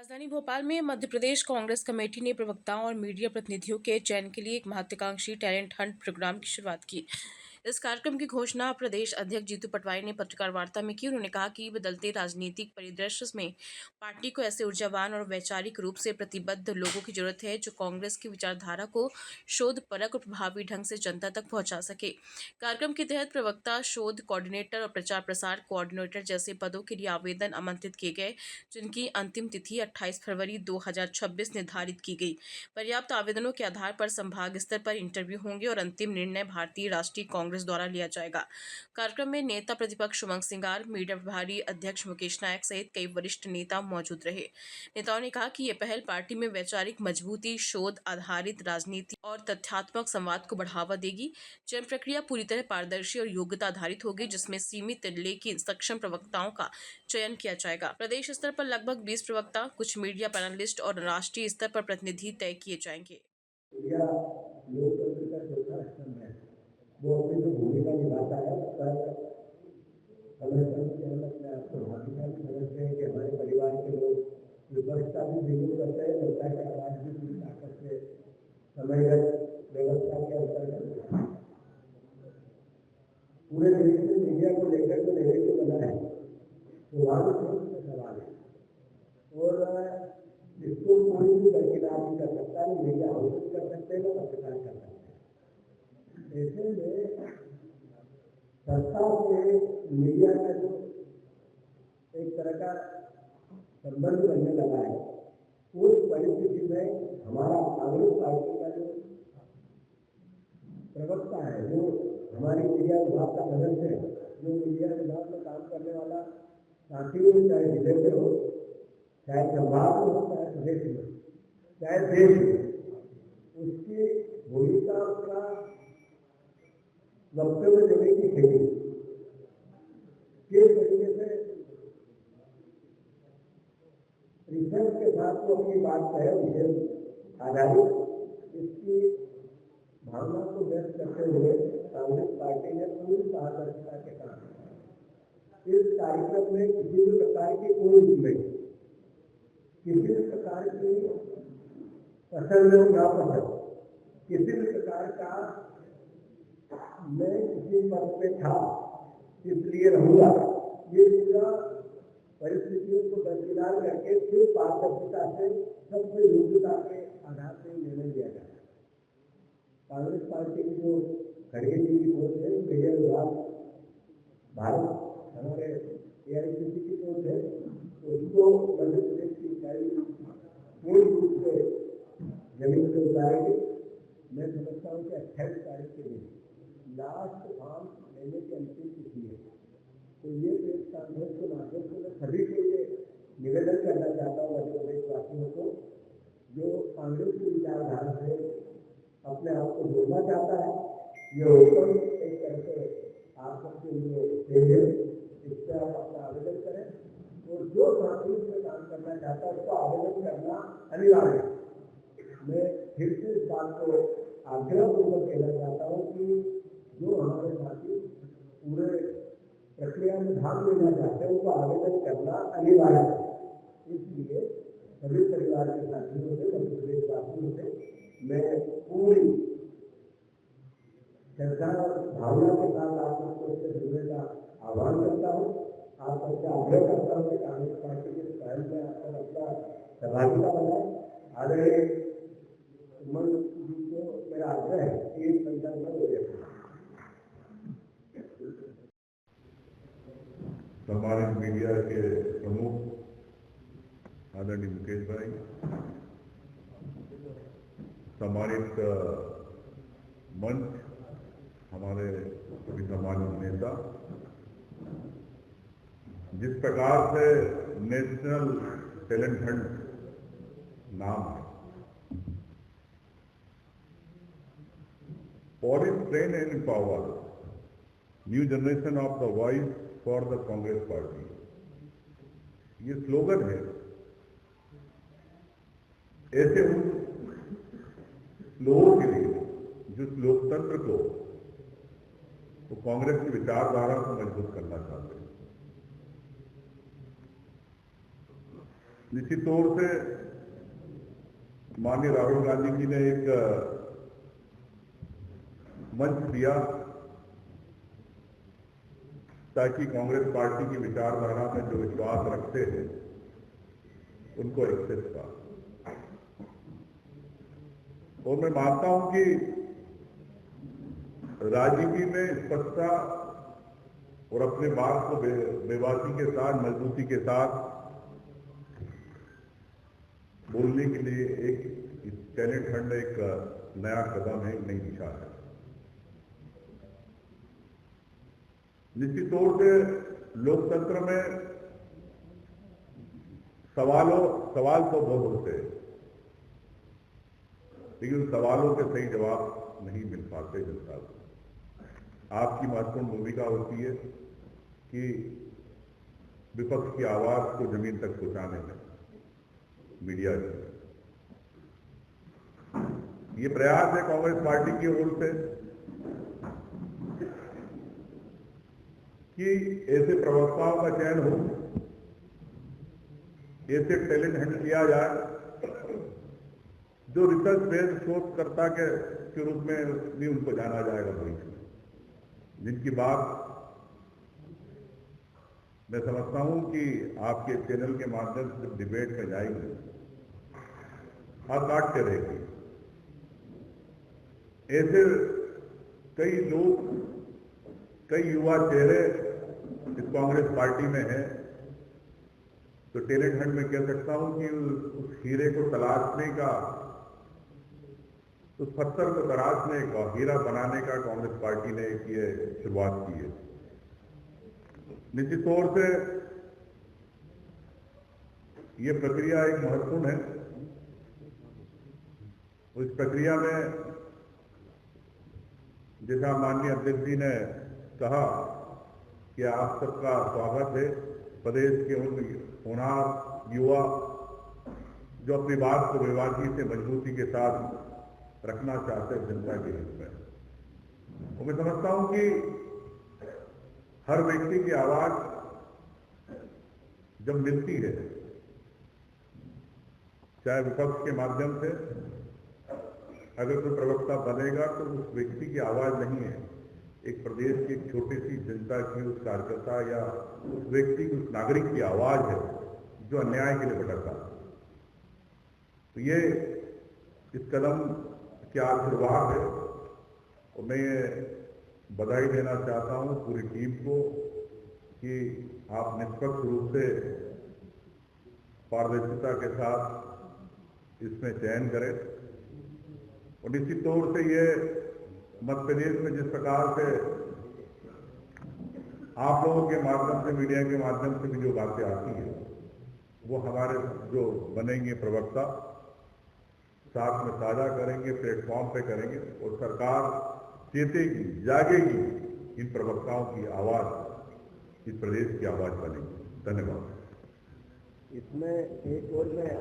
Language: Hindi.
राजधानी भोपाल में मध्य प्रदेश कांग्रेस कमेटी ने प्रवक्ताओं और मीडिया प्रतिनिधियों के चयन के लिए एक महत्वाकांक्षी टैलेंट हंट प्रोग्राम की शुरुआत की। इस कार्यक्रम की घोषणा प्रदेश अध्यक्ष जीतू पटवारी ने पत्रकार वार्ता में की। उन्होंने कहा कि बदलते राजनीतिक परिदृश्य में पार्टी को ऐसे ऊर्जावान और वैचारिक रूप से प्रतिबद्ध लोगों की जरूरत है जो कांग्रेस की विचारधारा को शोध परक और प्रभावी ढंग से जनता तक पहुंचा सके। कार्यक्रम के तहत प्रवक्ता, शोध कोऑर्डिनेटर और प्रचार प्रसार कोऑर्डिनेटर जैसे पदों के लिए आवेदन आमंत्रित किए गए, जिनकी अंतिम तिथि 28 फरवरी 2026 निर्धारित की गई। पर्याप्त आवेदनों के आधार पर संभाग स्तर पर इंटरव्यू होंगे और अंतिम निर्णय भारतीय राष्ट्रीय कांग्रेस द्वारा लिया जाएगा। कार्यक्रम में नेता प्रतिपक्ष उमंग सिंगार, मीडिया प्रभारी अध्यक्ष मुकेश नायक सहित कई वरिष्ठ नेता मौजूद रहे। नेताओं ने कहा कि ये पहल पार्टी में वैचारिक मजबूती, शोध आधारित राजनीति और तथ्यात्मक संवाद को बढ़ावा देगी। चयन प्रक्रिया पूरी तरह पारदर्शी और योग्यता आधारित होगी, जिसमें सीमित लेकिन सक्षम प्रवक्ताओं का चयन किया जाएगा। प्रदेश स्तर पर लगभग 20 प्रवक्ता, कुछ मीडिया पैनलिस्ट और राष्ट्रीय स्तर पर प्रतिनिधि तय किए जाएंगे। लोकतंत्र का चौथा स्तंभ है, वो अपनी जो भूमिका निभाता है पर संगठन के हम अपने आप को भागीदार समझते हैं कि हमारे परिवार के लोग विपक्ष का भी विरोध करते हैं, जनता की आवाज भी पूरी ताकत से समयगत व्यवस्था के अंतर्गत पूरे देश में मीडिया को लेकर जो नेगेटिव बना है तो वहाँ भी सवाल है और इसको कोई भी बरकरार नहीं कर सकता, न मीडिया हाउस कर सकते हैं, न पत्रकार कर सकते हैं। ऐसे में संस्था से मीडिया का जो एक तरह का संबंध बनने लगा है, उस परिस्थिति में हमारा कांग्रेस पार्टी का जो प्रवक्ता है, जो हमारी मीडिया विभाग का सदस्य है, जो मीडिया विभाग में काम करने वाला साथी हो, चाहे जिले से हो, चाहे संभाग में हो, चाहे प्रदेश में, चाहे देश में, उसकी भूमिका, उसका वक्तव्य देने की शैली किस तरीके से रिसर्च के साथ वो अपनी बात कहे, विषय आधारित इसकी भावना को व्यक्त करते हुए कांग्रेस पार्टी ने पूरी पारदर्शिता के साथ इस कार्यक्रम में किसी भी प्रकार की कोई नहीं, किसी भी प्रकार की पसंद हो ना पसंद, किसी भी प्रकार का मैं किसी पद पे था इसलिए रहूंगा, ये पूरा परिस्थितियों को दरकिनार करके सिर्फ पारदर्शिता से सबसे योग्यता के आधार पर निर्णय लिया जाए। कांग्रेस पार्टी की जो खड़गे जी की सोच है, मीडिया विभाग भारत हमारे AICC की सोच है, उसको मध्य प्रदेश की इकाई पूर्ण रूप से जमीन से उतारेगी। मैं समझता हूँ कि 28 तारीख के दिन लास्ट फॉर्म लेने की अंतिम तिथि है, तो ये प्रेस कॉन्फ्रेंस के माध्यम से मैं सभी के लिए निवेदन करना चाहता हूँ, मध्य प्रदेश वासियों को, जो कांग्रेस की विचारधारा से अपने आप को जोड़ना चाहता है, ये ओपन एक तरह से आप सबके लिए स्टेज है, इस पर आप अपना आवेदन करें और जो कांग्रेस में काम करना चाहता है उसको आवेदन करना अनिवार्य है। मैं फिर से इस बात को आग्रहपूर्वक कहना चाहता हूँ कि जो हमारे साथी पूरे प्रक्रिया में भाग लेना चाहते हैं उनको आवेदन करना अनिवार्य है। इसलिए सभी परिवार के साथियों से, मध्य प्रदेश वासियों से मैं पूरी श्रद्धा और भावना के साथ आप सबको इससे जुड़ने का आह्वान करता हूँ। आप सबसे आग्रह करता हूँ कि कांग्रेस पार्टी के पहल में आप अपना सहभागिता बनाए। आदरणीय उमंग जी को मेरा आग्रह है कि इस संदर्भ में हो जाए। सम्मानित मीडिया के प्रमुख आदरणीय मुकेश भाई, सम्मानित मंच, हमारे सभी सम्मानित नेता, जिस प्रकार से नेशनल टैलेंट हंट नाम है, for is train and power new generation of the voice for the Congress party, ये स्लोगन है। ऐसे उन लोगों के लिए जो लोकतंत्र को, तो कांग्रेस की विचारधारा को मजबूत करना चाहते हैं। निश्चित तौर से माननीय राहुल गांधी जी ने एक मंच दिया ताकि कांग्रेस पार्टी की विचारधारा में जो विश्वास रखते हैं उनको एक्सेस का। और मैं मानता हूं कि राजनीति में स्पष्टता और अपने बात को बेबाकी के साथ, मजबूती के साथ बोलने के लिए एक टैलेंट हंट एक नया कदम है, एक नई दिशा है। निश्चित तौर से लोकतंत्र में सवाल तो बहुत होते हैं, लेकिन सवालों के सही जवाब नहीं मिल पाते जनता को। आपकी महत्वपूर्ण भूमिका होती है कि विपक्ष की आवाज को जमीन तक पहुंचाने में मीडिया की। ये प्रयास है कांग्रेस पार्टी की ओर से कि ऐसे प्रवक्ताओं का चयन हो, ऐसे टैलेंट हंट किया जाए जो रिसर्च बेस्ड शोधकर्ता के रूप में भी उनको जाना जाएगा भविष्य में, जिनकी बात मैं समझता हूं कि आपके चैनल के माध्यम से जब डिबेट में जाएंगे हाथ काट के रहेगी। ऐसे कई लोग, कई युवा चेहरे इस कांग्रेस पार्टी में हैं, तो टैलेंट हंट में कह सकता हूं कि उस हीरे को तलाशने का, उस पत्थर को तराशने का, हीरा बनाने का कांग्रेस पार्टी ने ये शुरुआत की है। निश्चित तौर से ये प्रक्रिया एक महत्वपूर्ण है। इस प्रक्रिया में जैसा माननीय अध्यक्ष जी ने कहा कि आप सबका स्वागत है। प्रदेश के उन होनहार युवा जो अपनी बात को बेबाकी से, मजबूती के साथ रखना चाहते हैं जनता के हित में। और मैं समझता हूं कि हर व्यक्ति की आवाज जब मिलती है, चाहे विपक्ष के माध्यम से, अगर कोई प्रवक्ता बनेगा तो उस व्यक्ति की आवाज नहीं है, एक प्रदेश की एक छोटी सी जनता की, उस कार्यकर्ता या उस व्यक्ति की, उस नागरिक की आवाज है जो अन्याय के लिए भटकता है। तो ये इस कदम क्या आशीर्वाद है। और मैं ये बधाई देना चाहता हूं पूरी टीम को कि आप निष्पक्ष रूप से, पारदर्शिता के साथ इसमें चयन करें। और निश्चित तौर से ये मध्य प्रदेश में जिस प्रकार से आप लोगों के माध्यम से, मीडिया के माध्यम से भी जो बातें आती है, वो हमारे जो बनेंगे प्रवक्ता साथ में साझा करेंगे, प्लेटफॉर्म पे करेंगे, और सरकार चेतेगी, जागेगी, इन प्रवक्ताओं की आवाज इस प्रदेश की आवाज बनेगी। धन्यवाद। इसमें एक और मैं